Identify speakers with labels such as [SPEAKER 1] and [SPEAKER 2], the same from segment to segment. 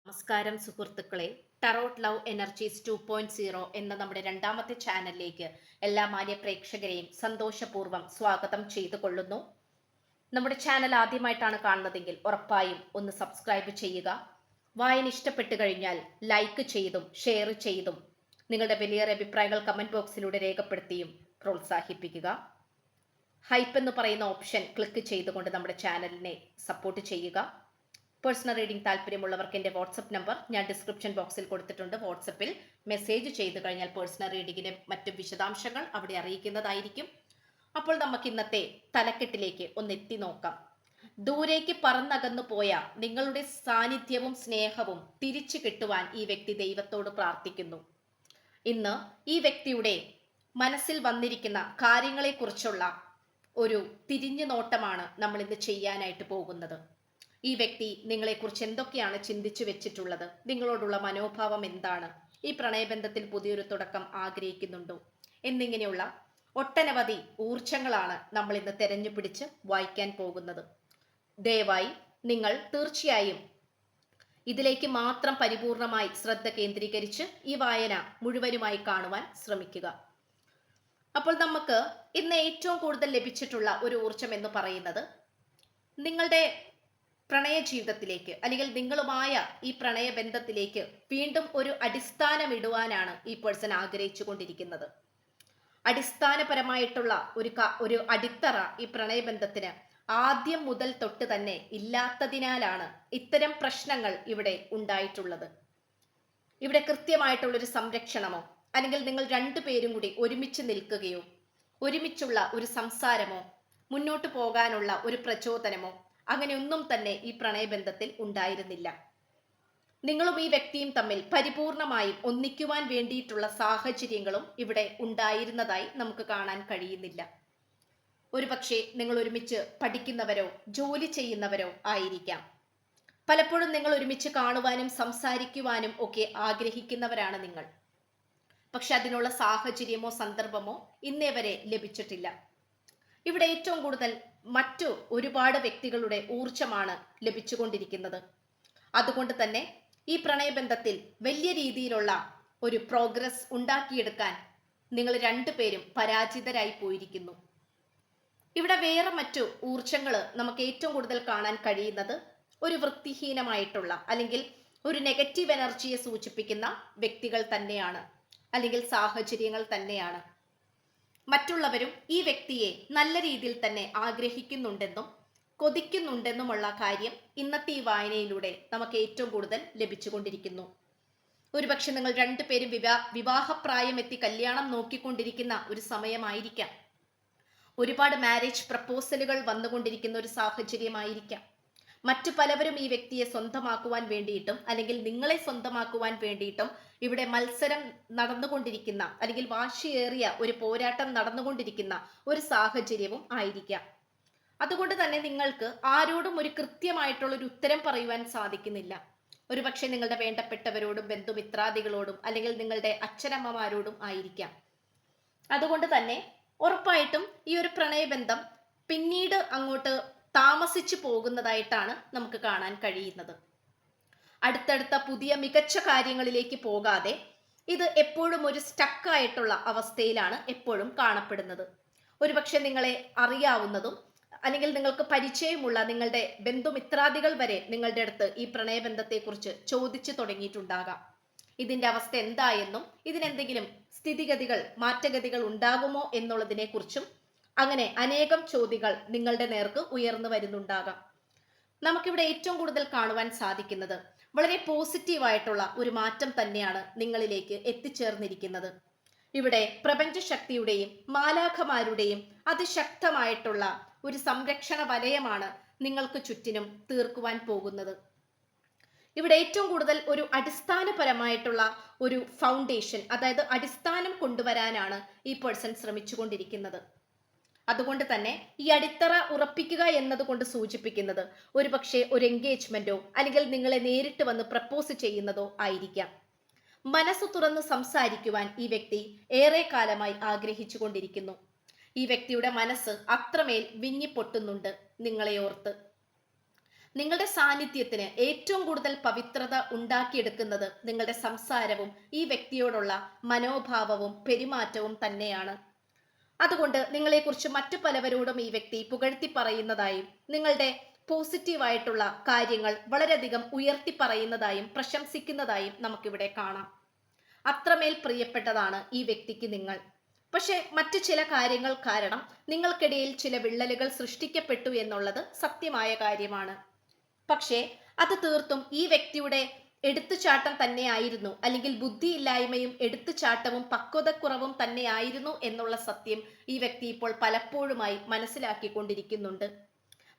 [SPEAKER 1] നമസ്കാരം സുഹൃത്തുക്കളെ. Tarot love energies 2.0 എന്ന നമ്മുടെ രണ്ടാമത്തെ ചാനലിലേക്ക് എല്ലാ മാന്യ പ്രേക്ഷകരെയും സന്തോഷപൂർവ്വം സ്വാഗതം ചെയ്തു കൊള്ളുന്നു. നമ്മുടെ ചാനൽ ആദ്യമായിട്ടാണ് കാണുന്നതെങ്കിൽ ഉറപ്പായും ഒന്ന് സബ്സ്ക്രൈബ് ചെയ്യുക. വായന ഇഷ്ടപ്പെട്ടു കഴിഞ്ഞാൽ ലൈക്ക് ചെയ്തും ഷെയർ ചെയ്തും നിങ്ങളുടെ വലിയ അഭിപ്രായങ്ങൾ കമന്റ് ബോക്സിലൂടെ രേഖപ്പെടുത്തിയും പ്രോത്സാഹിപ്പിക്കുക. ഹൈപ്പ് എന്ന് പറയുന്ന ഓപ്ഷൻ ക്ലിക്ക് ചെയ്തുകൊണ്ട് നമ്മുടെ ചാനലിനെ സപ്പോർട്ട് ചെയ്യുക. പേഴ്സണൽ റീഡിംഗ് താല്പര്യമുള്ളവർക്ക് എൻ്റെ വാട്സപ്പ് നമ്പർ ഞാൻ ഡിസ്ക്രിപ്ഷൻ ബോക്സിൽ കൊടുത്തിട്ടുണ്ട്. വാട്സപ്പിൽ മെസ്സേജ് ചെയ്തു കഴിഞ്ഞാൽ പേഴ്സണൽ റീഡിങ്ങിൻ്റെ മറ്റു വിശദാംശങ്ങൾ അവിടെ അറിയിക്കുന്നതായിരിക്കും. അപ്പോൾ നമുക്ക് ഇന്നത്തെ തലക്കെട്ടിലേക്ക് ഒന്ന് എത്തി നോക്കാം. ദൂരേക്ക് പറന്നകന്നു പോയ നിങ്ങളുടെ സാന്നിധ്യവും സ്നേഹവും തിരിച്ചു കിട്ടുവാൻ ഈ വ്യക്തി ദൈവത്തോട് പ്രാർത്ഥിക്കുന്നു. ഇന്ന് ഈ വ്യക്തിയുടെ മനസ്സിൽ വന്നിരിക്കുന്ന കാര്യങ്ങളെക്കുറിച്ചുള്ള ഒരു തിരിഞ്ഞു നോട്ടമാണ് നമ്മൾ ഇന്ന് ചെയ്യാനായിട്ട് പോകുന്നത്. ഈ വ്യക്തി നിങ്ങളെക്കുറിച്ച് എന്തൊക്കെയാണ് ചിന്തിച്ചു വെച്ചിട്ടുള്ളത്? നിങ്ങളോടുള്ള മനോഭാവം എന്താണ്? ഈ പ്രണയബന്ധത്തിൽ പുതിയൊരു തുടക്കം ആഗ്രഹിക്കുന്നുണ്ടോ? എന്നിങ്ങനെയുള്ള ഒട്ടനവധി ഊർജങ്ങളാണ് നമ്മൾ ഇന്ന് തെരഞ്ഞു പിടിച്ച് വായിക്കാൻ പോകുന്നത്. ദയവായി നിങ്ങൾ തീർച്ചയായും ഇതിലേക്ക് മാത്രം പരിപൂർണമായി ശ്രദ്ധ കേന്ദ്രീകരിച്ച് ഈ വായന മുഴുവനുമായി കാണുവാൻ ശ്രമിക്കുക. അപ്പോൾ നമുക്ക് ഇന്ന് ഏറ്റവും കൂടുതൽ ലഭിച്ചിട്ടുള്ള ഒരു ഊർജം എന്ന് പറയുന്നത്, നിങ്ങളുടെ പ്രണയ ജീവിതത്തിലേക്ക് അല്ലെങ്കിൽ നിങ്ങളുമായ ഈ പ്രണയബന്ധത്തിലേക്ക് വീണ്ടും ഒരു അടിസ്ഥാനം ഇടുവാനാണ് ഈ പേഴ്സൺ ആഗ്രഹിച്ചു കൊണ്ടിരിക്കുന്നത്. അടിസ്ഥാനപരമായിട്ടുള്ള ഒരു അടിത്തറ ഈ പ്രണയബന്ധത്തിന് ആദ്യം മുതൽ തൊട്ട് തന്നെ ഇല്ലാത്തതിനാലാണ് ഇത്തരം പ്രശ്നങ്ങൾ ഇവിടെ ഉണ്ടായിട്ടുള്ളത്. ഇവിടെ കൃത്യമായിട്ടുള്ളൊരു സംരക്ഷണമോ അല്ലെങ്കിൽ നിങ്ങൾ രണ്ടുപേരും കൂടി ഒരുമിച്ച് നിൽക്കുകയോ ഒരുമിച്ചുള്ള ഒരു സംസാരമോ മുന്നോട്ട് പോകാനുള്ള ഒരു പ്രചോദനമോ അങ്ങനെയൊന്നും തന്നെ ഈ പ്രണയബന്ധത്തിൽ ഉണ്ടായിരുന്നില്ല. നിങ്ങളും ഈ വ്യക്തിയും തമ്മിൽ പരിപൂർണമായും ഒന്നിക്കുവാൻ വേണ്ടിയിട്ടുള്ള സാഹചര്യങ്ങളും ഇവിടെ ഉണ്ടായിരുന്നതായി നമുക്ക് കാണാൻ കഴിയുന്നില്ല. ഒരുപക്ഷെ നിങ്ങൾ ഒരുമിച്ച് പഠിക്കുന്നവരോ ജോലി ചെയ്യുന്നവരോ ആയിരിക്കാം. പലപ്പോഴും നിങ്ങൾ ഒരുമിച്ച് കാണുവാനും സംസാരിക്കുവാനും ഒക്കെ ആഗ്രഹിക്കുന്നവരാണ് നിങ്ങൾ. പക്ഷെ അതിനുള്ള സാഹചര്യമോ സന്ദർഭമോ ഇന്നേ വരെ ലഭിച്ചിട്ടില്ല. ഇവിടെ ഏറ്റവും കൂടുതൽ മറ്റു ഒരുപാട് വ്യക്തികളുടെ ഊർജമാണ് ലഭിച്ചുകൊണ്ടിരിക്കുന്നത്. അതുകൊണ്ട് തന്നെ ഈ പ്രണയബന്ധത്തിൽ വലിയ രീതിയിലുള്ള ഒരു പ്രോഗ്രസ് ഉണ്ടാക്കിയെടുക്കാൻ നിങ്ങൾ രണ്ടുപേരും പരാജിതരായി പോയിരിക്കുന്നു. ഇവിടെ വേറെ മറ്റു ഊർജങ്ങൾ നമുക്ക് ഏറ്റവും കൂടുതൽ കാണാൻ കഴിയുന്നത് ഒരു വൃത്തിഹീനമായിട്ടുള്ള അല്ലെങ്കിൽ ഒരു നെഗറ്റീവ് എനർജിയെ സൂചിപ്പിക്കുന്ന വ്യക്തികൾ തന്നെയാണ്, അല്ലെങ്കിൽ സാഹചര്യങ്ങൾ തന്നെയാണ്. മറ്റുള്ളവരും ഈ വ്യക്തിയെ നല്ല രീതിയിൽ തന്നെ ആഗ്രഹിക്കുന്നുണ്ടെന്നും കൊതിക്കുന്നുണ്ടെന്നുമുള്ള കാര്യം ഇന്നത്തെ ഈ വായനയിലൂടെ നമുക്ക് ഏറ്റവും കൂടുതൽ ലഭിച്ചുകൊണ്ടിരിക്കുന്നു. ഒരുപക്ഷെ നിങ്ങൾ രണ്ടുപേരും വിവാഹപ്രായം എത്തി കല്യാണം നോക്കിക്കൊണ്ടിരിക്കുന്ന ഒരു സമയമായിരിക്കാം. ഒരുപാട് മാരേജ് പ്രപ്പോസലുകൾ വന്നുകൊണ്ടിരിക്കുന്ന ഒരു സാഹചര്യമായിരിക്കാം. മറ്റു പലവരും ഈ വ്യക്തിയെ സ്വന്തമാക്കുവാൻ വേണ്ടിയിട്ടും അല്ലെങ്കിൽ നിങ്ങളെ സ്വന്തമാക്കുവാൻ വേണ്ടിയിട്ടും ഇവിടെ മത്സരം നടന്നുകൊണ്ടിരിക്കുന്ന അല്ലെങ്കിൽ വാശിയേറിയ ഒരു പോരാട്ടം നടന്നുകൊണ്ടിരിക്കുന്ന ഒരു സാഹചര്യവും ആയിരിക്കാം. അതുകൊണ്ട് തന്നെ നിങ്ങൾക്ക് ആരോടും ഒരു കൃത്യമായിട്ടുള്ള ഒരു ഉത്തരം പറയുവാൻ സാധിക്കുന്നില്ല. ഒരുപക്ഷെ നിങ്ങളുടെ വേണ്ടപ്പെട്ടവരോടും ബന്ധുമിത്രാദികളോടും അല്ലെങ്കിൽ നിങ്ങളുടെ അച്ഛനമ്മമാരോടും ആയിരിക്കാം. അതുകൊണ്ട് തന്നെ ഉറപ്പായിട്ടും ഈ ഒരു പ്രണയബന്ധം പിന്നീട് അങ്ങോട്ട് താമസിച്ചു പോകുന്നതായിട്ടാണ് നമുക്ക് കാണാൻ കഴിയുന്നത്. അടുത്തടുത്ത പുതിയ മികച്ച കാര്യങ്ങളിലേക്ക് പോകാതെ ഇത് എപ്പോഴും ഒരു സ്റ്റക്കായിട്ടുള്ള അവസ്ഥയിലാണ് എപ്പോഴും കാണപ്പെടുന്നത്. ഒരുപക്ഷെ നിങ്ങളെ അറിയാവുന്നതും അല്ലെങ്കിൽ നിങ്ങൾക്ക് പരിചയമുള്ള നിങ്ങളുടെ ബന്ധുമിത്രാദികൾ വരെ നിങ്ങളുടെ അടുത്ത് ഈ പ്രണയബന്ധത്തെക്കുറിച്ച് ചോദിച്ചു തുടങ്ങിയിട്ടുണ്ടാകാം. ഇതിന്റെ അവസ്ഥ എന്തായെന്നും ഇതിനെന്തെങ്കിലും സ്ഥിതിഗതികൾ മാറ്റഗതികൾ ഉണ്ടാകുമോ എന്നുള്ളതിനെ കുറിച്ചും അങ്ങനെ അനേകം ചോദ്യങ്ങൾ നിങ്ങളുടെ നേർക്ക് ഉയർന്നു വരുന്നുണ്ടാകാം. നമുക്കിവിടെ ഏറ്റവും കൂടുതൽ കാണുവാൻ സാധിക്കുന്നത് വളരെ പോസിറ്റീവായിട്ടുള്ള ഒരു മാറ്റം തന്നെയാണ് നിങ്ങളിലേക്ക് എത്തിച്ചേർന്നിരിക്കുന്നത്. ഇവിടെ പ്രപഞ്ചശക്തിയുടെയും മാലാഖമാരുടെയും അതിശക്തമായിട്ടുള്ള ഒരു സംരക്ഷണ വലയമാണ് നിങ്ങൾക്ക് ചുറ്റിനും തീർക്കുവാൻ പോകുന്നത്. ഇവിടെ ഏറ്റവും കൂടുതൽ ഒരു അടിസ്ഥാനപരമായിട്ടുള്ള ഒരു ഫൗണ്ടേഷൻ, അതായത് അടിസ്ഥാനം കൊണ്ടുവരാനാണ് ഈ പേഴ്സൺ ശ്രമിച്ചുകൊണ്ടിരിക്കുന്നത്. അതുകൊണ്ട് തന്നെ ഈ അടിത്തറ ഉറപ്പിക്കുക എന്നതുകൊണ്ട് സൂചിപ്പിക്കുന്നത് ഒരുപക്ഷെ ഒരു എൻഗേജ്മെന്റോ അല്ലെങ്കിൽ നിങ്ങളെ നേരിട്ട് വന്ന് പ്രപ്പോസ് ചെയ്യുന്നതോ ആയിരിക്കാം. മനസ്സ് തുറന്ന് സംസാരിക്കുവാൻ ഈ വ്യക്തി ഏറെ കാലമായി ആഗ്രഹിച്ചു കൊണ്ടിരിക്കുന്നു. ഈ വ്യക്തിയുടെ മനസ്സ് അത്രമേൽ വിങ്ങിപ്പൊട്ടുന്നുണ്ട് നിങ്ങളെ ഓർത്ത്. നിങ്ങളുടെ സാന്നിധ്യത്തിന് ഏറ്റവും കൂടുതൽ പവിത്രത ഉണ്ടാക്കിയെടുക്കുന്നത് നിങ്ങളുടെ സംസാരവും ഈ വ്യക്തിയോടുള്ള മനോഭാവവും പെരുമാറ്റവും തന്നെയാണ്. അതുകൊണ്ട് നിങ്ങളെക്കുറിച്ച് മറ്റു പലവരോടും ഈ വ്യക്തി പുകഴ്ത്തി പറയുന്നതായും നിങ്ങളുടെ പോസിറ്റീവായിട്ടുള്ള കാര്യങ്ങൾ വളരെയധികം ഉയർത്തി പറയുന്നതായും പ്രശംസിക്കുന്നതായും നമുക്കിവിടെ കാണാം. അത്രമേൽ പ്രിയപ്പെട്ടതാണ് ഈ വ്യക്തിക്ക് നിങ്ങൾ. പക്ഷെ മറ്റു ചില കാര്യങ്ങൾ കാരണം നിങ്ങൾക്കിടയിൽ ചില വിള്ളലുകൾ സൃഷ്ടിക്കപ്പെട്ടു എന്നുള്ളത് സത്യമായ കാര്യമാണ്. പക്ഷേ അത് തീർത്തും ഈ വ്യക്തിയുടെ എടുത്തുചാട്ടം തന്നെയായിരുന്നു, അല്ലെങ്കിൽ ബുദ്ധിയില്ലായ്മയും എടുത്തുചാട്ടവും പക്വതക്കുറവും തന്നെയായിരുന്നു എന്നുള്ള സത്യം ഈ വ്യക്തി ഇപ്പോൾ പലപ്പോഴുമായി മനസ്സിലാക്കിക്കൊണ്ടിരിക്കുന്നുണ്ട്.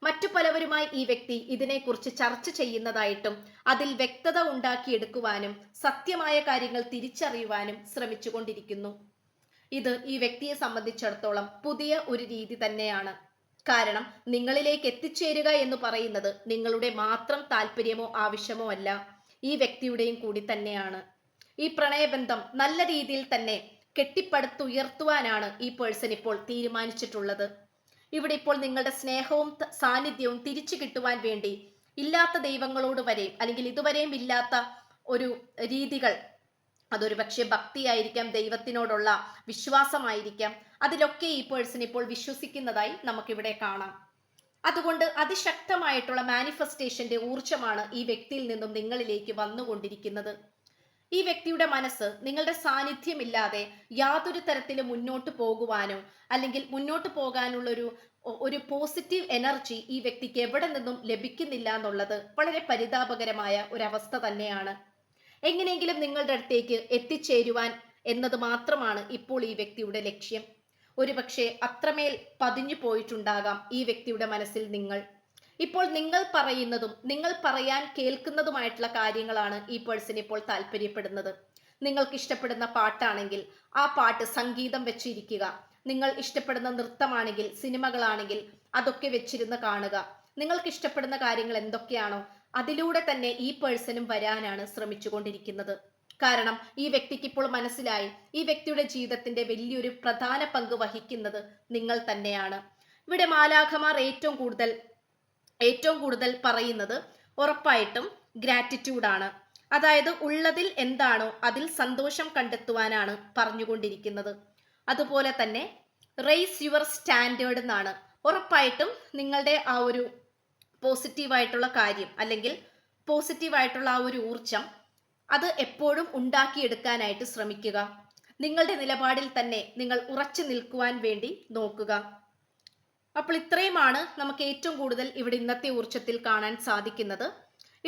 [SPEAKER 1] മറ്റു പലവരുമായി ഈ വ്യക്തി ഇതിനെക്കുറിച്ച് ചർച്ച ചെയ്യുന്നതായിട്ടും അതിൽ വ്യക്തത ഉണ്ടാക്കിയെടുക്കുവാനും സത്യമായ കാര്യങ്ങൾ തിരിച്ചറിയുവാനും ശ്രമിച്ചുകൊണ്ടിരിക്കുന്നു. ഇത് ഈ വ്യക്തിയെ സംബന്ധിച്ചിടത്തോളം പുതിയ ഒരു രീതി തന്നെയാണ്. കാരണം നിങ്ങളിലേക്ക് എത്തിച്ചേരുക എന്ന് പറയുന്നത് നിങ്ങളുടെ മാത്രം താല്പര്യമോ ആവശ്യമോ അല്ല, ഈ വ്യക്തിയുടെയും കൂടി തന്നെയാണ്. ഈ പ്രണയബന്ധം നല്ല രീതിയിൽ തന്നെ കെട്ടിപ്പടുത്തുയർത്തുവാനാണ് ഈ പേഴ്സൺ ഇപ്പോൾ തീരുമാനിച്ചിട്ടുള്ളത്. ഇവിടെ ഇപ്പോൾ നിങ്ങളുടെ സ്നേഹവും സാന്നിധ്യവും തിരിച്ചു കിട്ടുവാൻ വേണ്ടി ഇല്ലാത്ത ദൈവങ്ങളോട് വരെയും, അല്ലെങ്കിൽ ഇതുവരെയും ഇല്ലാത്ത ഒരു രീതികൾ, അതൊരു പക്ഷേ ഭക്തിയായിരിക്കാം, ദൈവത്തിനോടുള്ള വിശ്വാസമായിരിക്കാം, അതിലൊക്കെ ഈ പേഴ്സൺ ഇപ്പോൾ വിശ്വസിക്കുന്നതായി നമുക്കിവിടെ കാണാം. അതുകൊണ്ട് അതിശക്തമായിട്ടുള്ള മാനിഫെസ്റ്റേഷന്റെ ഊർജ്ജമാണ് ഈ വ്യക്തിയിൽ നിന്നും നിങ്ങളിലേക്ക് വന്നുകൊണ്ടിരിക്കുന്നത്. ഈ വ്യക്തിയുടെ മനസ്സ് നിങ്ങളുടെ സാന്നിധ്യമില്ലാതെ യാതൊരു തരത്തിലും മുന്നോട്ട് പോകുവാനോ അല്ലെങ്കിൽ മുന്നോട്ട് പോകാനുള്ള ഒരു പോസിറ്റീവ് എനർജി ഈ വ്യക്തിക്ക് എവിടെ നിന്നും ലഭിക്കുന്നില്ല എന്നുള്ളത് വളരെ പരിതാപകരമായ ഒരവസ്ഥ തന്നെയാണ്. എങ്ങനെയെങ്കിലും നിങ്ങളുടെ അടുത്തേക്ക് എത്തിച്ചേരുവാൻ എന്നത് മാത്രമാണ് ഇപ്പോൾ ഈ വ്യക്തിയുടെ ലക്ഷ്യം. ഒരുപക്ഷെ അത്രമേൽ പതിഞ്ഞു പോയിട്ടുണ്ടാകാം ഈ വ്യക്തിയുടെ മനസ്സിൽ നിങ്ങൾ. ഇപ്പോൾ നിങ്ങൾ പറയുന്നതും നിങ്ങൾ പറയാൻ കേൾക്കുന്നതുമായിട്ടുള്ള കാര്യങ്ങളാണ് ഈ പേഴ്സൺ ഇപ്പോൾ താല്പര്യപ്പെടുന്നത്. നിങ്ങൾക്ക് ഇഷ്ടപ്പെടുന്ന പാട്ടാണെങ്കിൽ ആ പാട്ട് സംഗീതം വെച്ചിരിക്കുക, നിങ്ങൾ ഇഷ്ടപ്പെടുന്ന നൃത്തമാണെങ്കിൽ സിനിമകളാണെങ്കിൽ അതൊക്കെ വെച്ചിരുന്ന് കാണുക. നിങ്ങൾക്ക് ഇഷ്ടപ്പെടുന്ന കാര്യങ്ങൾ എന്തൊക്കെയാണോ അതിലൂടെ തന്നെ ഈ പേഴ്സണും വരാനാണ് ശ്രമിച്ചുകൊണ്ടിരിക്കുന്നത്. കാരണം ഈ വ്യക്തിക്ക് ഇപ്പോൾ മനസ്സിലായി, ഈ വ്യക്തിയുടെ ജീവിതത്തിന്റെ വലിയൊരു പ്രധാന പങ്ക് വഹിക്കുന്നത് നിങ്ങൾ തന്നെയാണ്. ഇവിടെ മാലാഖമാർ ഏറ്റവും കൂടുതൽ പറയുന്നത് ഉറപ്പായിട്ടും ഗ്രാറ്റിറ്റ്യൂഡാണ്. അതായത് ഉള്ളതിൽ എന്താണോ അതിൽ സന്തോഷം കണ്ടെത്തുവാനാണ് പറഞ്ഞുകൊണ്ടിരിക്കുന്നത്. അതുപോലെ തന്നെ റേസ് യുവർ സ്റ്റാൻഡേർഡ് എന്നാണ്. ഉറപ്പായിട്ടും നിങ്ങളുടെ ആ ഒരു പോസിറ്റീവായിട്ടുള്ള കാര്യം, അല്ലെങ്കിൽ പോസിറ്റീവായിട്ടുള്ള ആ ഒരു ഊർജം, അത് എപ്പോഴും ഉണ്ടാക്കിയെടുക്കാനായിട്ട് ശ്രമിക്കുക. നിങ്ങളുടെ നിലപാടിൽ തന്നെ നിങ്ങൾ ഉറച്ചു നിൽക്കുവാൻ വേണ്ടി നോക്കുക. അപ്പോൾ ഇത്രയുമാണ് നമുക്ക് ഏറ്റവും കൂടുതൽ ഇവിടെ ഇന്നത്തെ ഊർജത്തിൽ കാണാൻ സാധിക്കുന്നത്.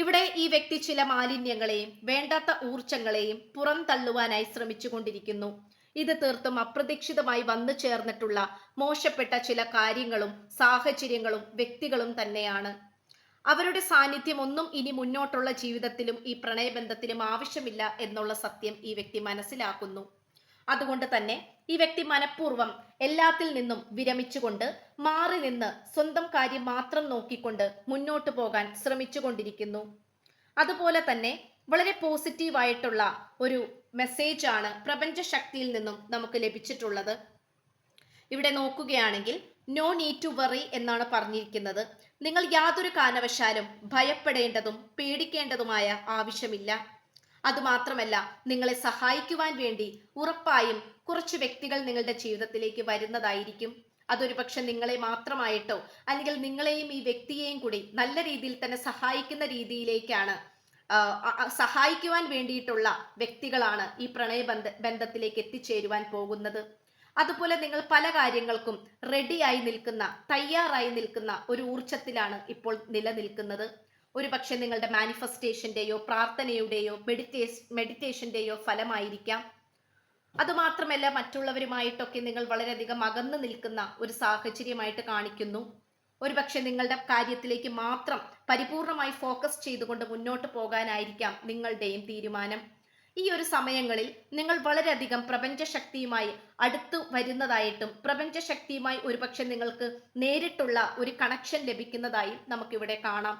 [SPEAKER 1] ഇവിടെ ഈ വ്യക്തി ചില മാലിന്യങ്ങളെയും വേണ്ടാത്ത ഊർജങ്ങളെയും പുറന്തള്ളുവാനായി ശ്രമിച്ചുകൊണ്ടിരിക്കുന്നു. ഇത് തീർത്തും അപ്രതീക്ഷിതമായി വന്നു ചേർന്നിട്ടുള്ള മോശപ്പെട്ട ചില കാര്യങ്ങളും സാഹചര്യങ്ങളും വ്യക്തികളും തന്നെയാണ്. അവരുടെ സാന്നിധ്യം ഒന്നും ഇനി മുന്നോട്ടുള്ള ജീവിതത്തിലും ഈ പ്രണയബന്ധത്തിലും ആവശ്യമില്ല എന്നുള്ള സത്യം ഈ വ്യക്തി മനസ്സിലാക്കുന്നു. അതുകൊണ്ട് തന്നെ ഈ വ്യക്തി മനഃപൂർവ്വം എല്ലാത്തിൽ നിന്നും വിരമിച്ചുകൊണ്ട് മാറി നിന്ന് സ്വന്തം കാര്യം മാത്രം നോക്കിക്കൊണ്ട് മുന്നോട്ട് പോകാൻ ശ്രമിച്ചുകൊണ്ടിരിക്കുന്നു. അതുപോലെ തന്നെ വളരെ പോസിറ്റീവായിട്ടുള്ള ഒരു മെസ്സേജ് ആണ് പ്രപഞ്ച ശക്തിയിൽ നിന്നും നമുക്ക് ലഭിച്ചിട്ടുള്ളത്. ഇവിടെ നോക്കുകയാണെങ്കിൽ നോ നീഡ് ടു വറി എന്നാണ് പറഞ്ഞിരിക്കുന്നത്. നിങ്ങൾ യാതൊരു കാരണവശാലും ഭയപ്പെടേണ്ടതും പേടിക്കേണ്ടതുമായ ആവശ്യമില്ല. അതുമാത്രമല്ല, നിങ്ങളെ സഹായിക്കുവാൻ വേണ്ടി ഉറപ്പായും കുറച്ച് വ്യക്തികൾ നിങ്ങളുടെ ജീവിതത്തിലേക്ക് വരുന്നതായിരിക്കും. അതൊരു പക്ഷെ നിങ്ങളെ മാത്രമായിട്ടോ അല്ലെങ്കിൽ നിങ്ങളെയും ഈ വ്യക്തിയെയും കൂടി നല്ല രീതിയിൽ തന്നെ സഹായിക്കുന്ന രീതിയിലേക്കാണ്, സഹായിക്കുവാൻ വേണ്ടിയിട്ടുള്ള വ്യക്തികളാണ് ഈ ബന്ധത്തിലേക്ക് എത്തിച്ചേരുവാൻ പോകുന്നത്. അതുപോലെ നിങ്ങൾ പല കാര്യങ്ങൾക്കും റെഡിയായി നിൽക്കുന്ന, തയ്യാറായി നിൽക്കുന്ന ഒരു ഊർജത്തിലാണ് ഇപ്പോൾ നിലനിൽക്കുന്നത്. ഒരു പക്ഷെ നിങ്ങളുടെ മാനിഫെസ്റ്റേഷന്റെയോ പ്രാർത്ഥനയുടെയോ മെഡിറ്റേഷന്റെയോ ഫലമായിരിക്കാം. അതുമാത്രമല്ല, മറ്റുള്ളവരുമായിട്ടൊക്കെ നിങ്ങൾ വളരെയധികം അകന്നു നിൽക്കുന്ന ഒരു സാഹചര്യമായിട്ട് കാണിക്കുന്നു. ഒരുപക്ഷെ നിങ്ങളുടെ കാര്യത്തിലേക്ക് മാത്രം പരിപൂർണമായി ഫോക്കസ് ചെയ്തുകൊണ്ട് മുന്നോട്ട് പോകാനായിരിക്കാം നിങ്ങളുടെയും തീരുമാനം. ഈ ഒരു സമയങ്ങളിൽ നിങ്ങൾ വളരെയധികം പ്രപഞ്ചശക്തിയുമായി അടുത്തു വരുന്നതായിട്ടും പ്രപഞ്ചശക്തിയുമായി ഒരുപക്ഷെ നിങ്ങൾക്ക് നേരിട്ടുള്ള ഒരു കണക്ഷൻ ലഭിക്കുന്നതായും നമുക്കിവിടെ കാണാം.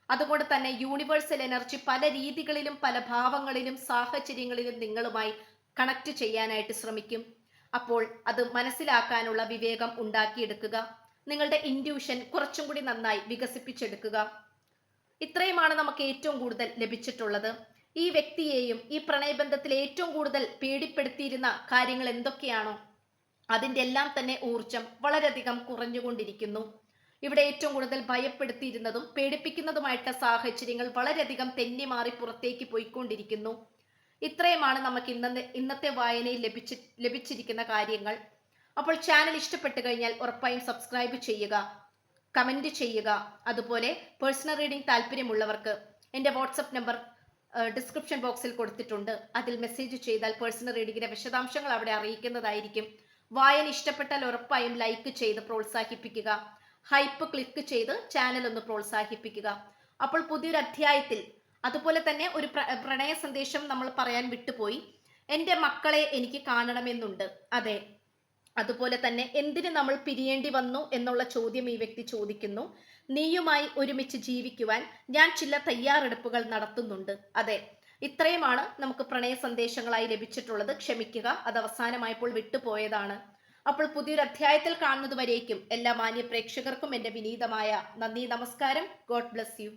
[SPEAKER 1] അതുകൊണ്ട് തന്നെ യൂണിവേഴ്സൽ എനർജി പല രീതികളിലും പല ഭാവങ്ങളിലും സാഹചര്യങ്ങളിലും നിങ്ങളുമായി കണക്ട് ചെയ്യാനായിട്ട് ശ്രമിക്കും. അപ്പോൾ അത് മനസ്സിലാക്കാനുള്ള വിവേകം ഉണ്ടാക്കിയെടുക്കുക. നിങ്ങളുടെ ഇൻഡ്യൂഷൻ കുറച്ചും കൂടി നന്നായി വികസിപ്പിച്ചെടുക്കുക. ഇത്രയുമാണ് നമുക്ക് ഏറ്റവും കൂടുതൽ ലഭിച്ചിട്ടുള്ളത്. ഈ വ്യക്തിയെയും ഈ പ്രണയബന്ധത്തിൽ ഏറ്റവും കൂടുതൽ പേടിപ്പെടുത്തിയിരുന്ന കാര്യങ്ങൾ എന്തൊക്കെയാണോ അതിൻ്റെ എല്ലാം തന്നെ ഊർജം വളരെയധികം കുറഞ്ഞുകൊണ്ടിരിക്കുന്നു. ഇവിടെ ഏറ്റവും കൂടുതൽ ഭയപ്പെടുത്തിയിരുന്നതും പേടിപ്പിക്കുന്നതുമായിട്ടുള്ള സാഹചര്യങ്ങൾ വളരെയധികം തെന്നിമാറി പുറത്തേക്ക് പോയിക്കൊണ്ടിരിക്കുന്നു. ഇത്രയുമാണ് നമുക്ക് ഇന്നത്തെ വായനയിൽ ലഭിച്ചിരിക്കുന്ന കാര്യങ്ങൾ. അപ്പോൾ ചാനൽ ഇഷ്ടപ്പെട്ടു കഴിഞ്ഞാൽ ഉറപ്പായും സബ്സ്ക്രൈബ് ചെയ്യുക, കമന്റ് ചെയ്യുക. അതുപോലെ പേഴ്സണൽ റീഡിംഗ് താല്പര്യമുള്ളവർക്ക് എൻ്റെ വാട്സപ്പ് നമ്പർ ഡിസ്ക്രിപ്ഷൻ ബോക്സിൽ കൊടുത്തിട്ടുണ്ട്. അതിൽ മെസ്സേജ് ചെയ്താൽ പേഴ്സണൽ റീഡിങ്ങിന്റെ വിശദാംശങ്ങൾ അവിടെ അറിയിക്കുന്നതായിരിക്കും. വായന ഇഷ്ടപ്പെട്ടാൽ ഉറപ്പായും ലൈക്ക് ചെയ്ത് പ്രോത്സാഹിപ്പിക്കുക. ഹൈപ്പ് ക്ലിക്ക് ചെയ്ത് ചാനൽ ഒന്ന് പ്രോത്സാഹിപ്പിക്കുക. അപ്പോൾ പുതിയൊരു അധ്യായത്തിൽ അതുപോലെ തന്നെ ഒരു പ്രണയ സന്ദേശം നമ്മൾ പറയാൻ വിട്ടുപോയി. എൻ്റെ മക്കളെ എനിക്ക് കാണണമെന്നുണ്ട്. അതെ, അതുപോലെ തന്നെ എന്തിന് നമ്മൾ പിരിയേണ്ടി വന്നു എന്നുള്ള ചോദ്യം ഈ വ്യക്തി ചോദിക്കുന്നു. നീയുമായി ഒരുമിച്ച് ജീവിക്കുവാൻ ഞാൻ ചില തയ്യാറെടുപ്പുകൾ നടത്തുന്നുണ്ട്. അതെ, ഇത്രയുമാണ് നമുക്ക് പ്രണയ സന്ദേശങ്ങളായി ലഭിച്ചിട്ടുള്ളത്. ക്ഷമിക്കുക, അത് അവസാനമായപ്പോൾ വിട്ടുപോയതാണ്. അപ്പോൾ പുതിയൊരു അധ്യായത്തിൽ കാണുന്നത് വരേക്കും എല്ലാ മാന്യ പ്രേക്ഷകർക്കും എൻ്റെ വിനീതമായ നന്ദി, നമസ്കാരം. God bless you.